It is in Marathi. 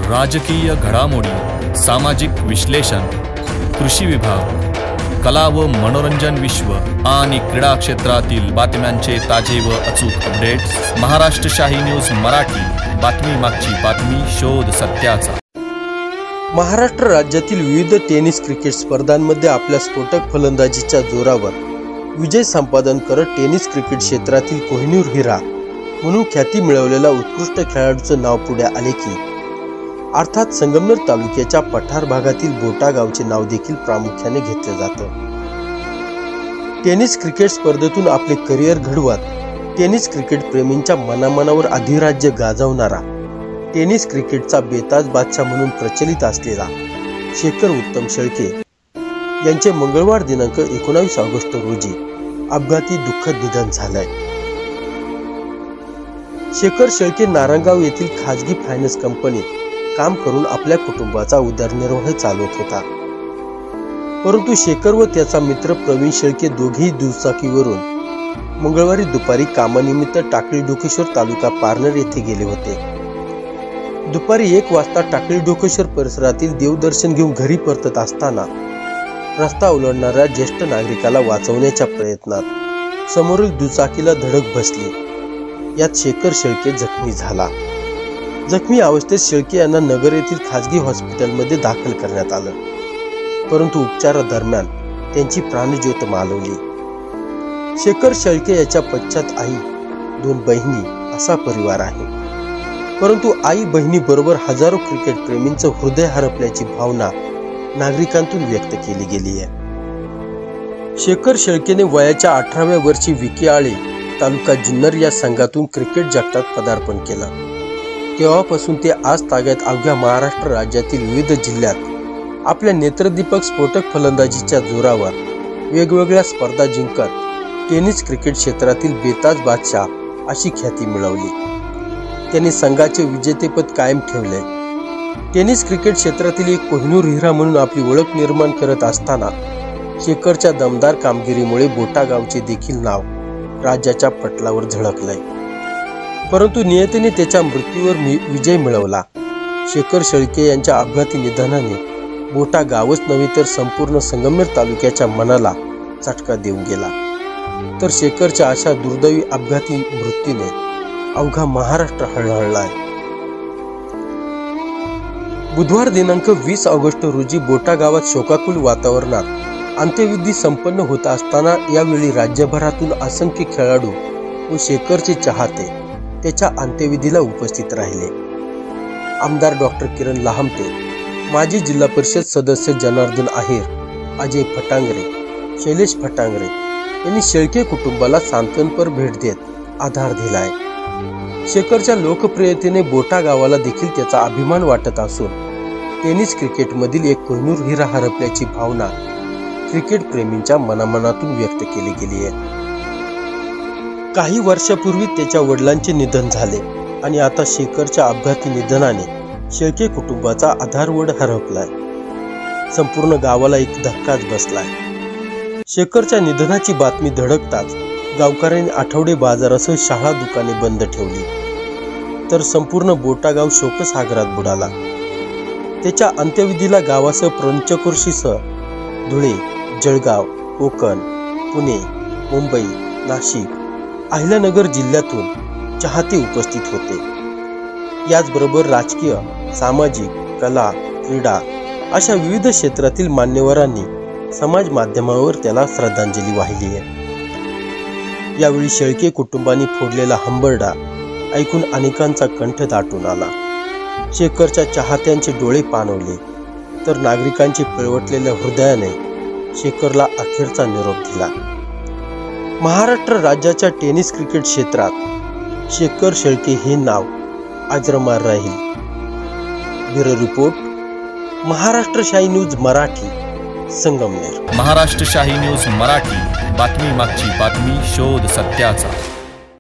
राजकीय घडामोडी, सामाजिक विश्लेषण, कृषी विभाग, कला व मनोरंजन विश्व आणि क्रीडा क्षेत्रातील बातम्यांचे ताजे व अचूक अपडेट्स महाराष्ट्र शाही न्यूज मराठी। बातमी मागची बातमी, शोध सत्याचा। महाराष्ट्र राज्यातील विविध टेनिस क्रिकेट स्पर्धांमध्ये आपल्या स्फोटक फलंदाजीच्या जोरावर विजय संपादन करत टेनिस क्रिकेट क्षेत्रातील कोहिनूर हिरा म्हणून ख्याती मिळवलेला उत्कृष्ट खेळाडूचं नाव पुढे आले की अर्थात संगमनेर तालुक्याच्या पठार भागातील बोटा गावचे नाव देखील प्रामुख्याने घेतले जातं। टेनिस क्रिकेट स्पर्धेतून आपले करिअर घडवत टेनिस क्रिकेट प्रेमींच्या मनामनावर अधिराज्य गाजवणारा, टेनिस क्रिकेटचा बेताज बादशाह म्हणून प्रचलित असलेला शेखर उत्तम शेळके यांचे मंगळवार दिनांक 19 ऑगस्ट रोजी अपघाती दुःखद निधन झालंय। शेखर शेळके नारायणगाव येथील खाजगी फायनान्स कंपनीत काम करून आपल्या कुटुंबाचा उदरनिर्वाह चालवत होता। परंतु शेखर व त्याचा मित्र प्रवीण शेळके दोघेही दुचाकीवरून मंगळवारी दुपारी कामानिमित्त टाकळी डोकेश्वर तालुका पारनेर येथे गेले होते। दुपारी 1 वाजता टाकळी डोकेश्वर परिसरातील देवदर्शन घेऊन घरी परतत असताना रस्ता ओलांडणाऱ्या ज्येष्ठ नागरिकाला वाचवण्याच्या प्रयत्नात समोरील दुचाकीला धडक बसली। यात शेखर शेळके जखमी झाला। जखमी अवस्थेत शेळके यांना नगर येथील खाजगी हॉस्पिटलमध्ये दाखल करण्यात आलं, परंतु उपचारादरम्यान त्यांची प्राणज्योत मालवली। शेखर शेळके याच्या पश्चात आई, 2 बहिणी असा परिवार आहे। परंतु आई बहिणी बरोबर हजारो क्रिकेट प्रेमींचं हृदय हरपल्याची भावना नागरिकांतून व्यक्त केली गेली आहे। शेखर शेळकेने वयाच्या 18व्या वर्षी विकीआळे तालुका जुन्नर या संघातून क्रिकेट जगतात पदार्पण केलं। तेव्हापासून ते आज ताग्यात अवघ्या महाराष्ट्र राज्यातील विविध जिल्ह्यात आपल्या नेत्रदीपक स्फोटक फलंदाजीच्या जोरावर वेगवेगळ्या स्पर्धा जिंकत टेनिस क्रिकेट क्षेत्रातील बेताज बादशाह अशी ख्याती मिळवली। त्यांनी संघाचे विजेतेपद कायम ठेवले। टेनिस क्रिकेट क्षेत्रातील एक कोहिनूर हिरा म्हणून आपली ओळख निर्माण करत असताना शेखरच्या दमदार कामगिरीमुळे बोटा गावचे देखील नाव राज्याच्या पटलावर झळकलंय। परंतु नियतीने त्याच्या मृत्यूवर विजय मिळवला। शेखर शेळके यांच्या अपघाती निधनाने बोटा गावच नव्हे तर संपूर्ण संगमनेर तालुक्याच्या मनाला चटका देऊन गेला। तर शेखरच्या अशा दुर्दैवी अपघाती मृत्यूने अवघा महाराष्ट्र हळहळलाय। बुधवार दिनांक 20 ऑगस्ट रोजी बोटा गावात शोकाकुल वातावरणात अंत्यविधी संपन्न होत असताना यावेळी राज्यभरातून असंख्य खेळाडू व शेखरचे चाहते त्याच्या अंत्यविधीला उपस्थित राहिले। आमदार डॉक्टर किरण लहामटे, माजी जिल्हा परिषद सदस्य जनार्दन आहेर, अजय फटांगरे, शैलेश फटांगरे यांनी शेळके कुटुंबाला सांत्वनपर भेट देत आधार दिलाय। शेखरच्या लोकप्रियतेने बोटा गावाला देखील त्याचा अभिमान वाटत असून टेनिस क्रिकेटमधील एक कोहिनूर हिरा हरपल्याची भावना क्रिकेट प्रेमींच्या मनामनातून व्यक्त केली गेली आहे। काही वर्षापूर्वी त्याच्या वडिलांचे निधन झाले आणि आता शेखरच्या अपघाती निधनाने शेळके कुटुंबाचा आधारवड हरपलाय। संपूर्ण गावाला एक धक्काच बसलाय। शेखरच्या निधनाची बातमी धडकताच गावकऱ्यांनी आठवडे बाजारासह शाळा दुकाने बंद ठेवली, तर संपूर्ण बोटा गाव शोकसागरात बुडाला। त्याच्या अंत्यविधीला गावासह पंचक्रोशीसह धुळे, जळगाव, कोकण, पुणे, मुंबई, नाशिक, अहिल्यानगर जिल्ह्यातून चाहते उपस्थित होते। याचबरोबर राजकीय, सामाजिक, कला, क्रीडा अशा विविध क्षेत्रातील मान्यवरांनी समाज माध्यमावर त्याला श्रद्धांजली वाहिली आहे। यावेळी शेळके कुटुंबाने फोडलेला हंबरडा ऐकून अनेकांचा कंठ दाटून आला। शेखरच्या चाहत्यांचे डोळे पाणवले, तर नागरिकांचे पिळवटलेल्या हृदयाने शेखरला अखेरचा निरोप दिला। महाराष्ट्र राज्याच्या टेनिस क्रिकेट क्षेत्रात शेखर शेळके हे नाव अजरामर राहील। ब्युरो रिपोर्ट, महाराष्ट्र शाही न्यूज मराठी, संगमनेर। महाराष्ट्र शाही न्यूज मराठी, बातमी मागची बातमी, शोध सत्याचा।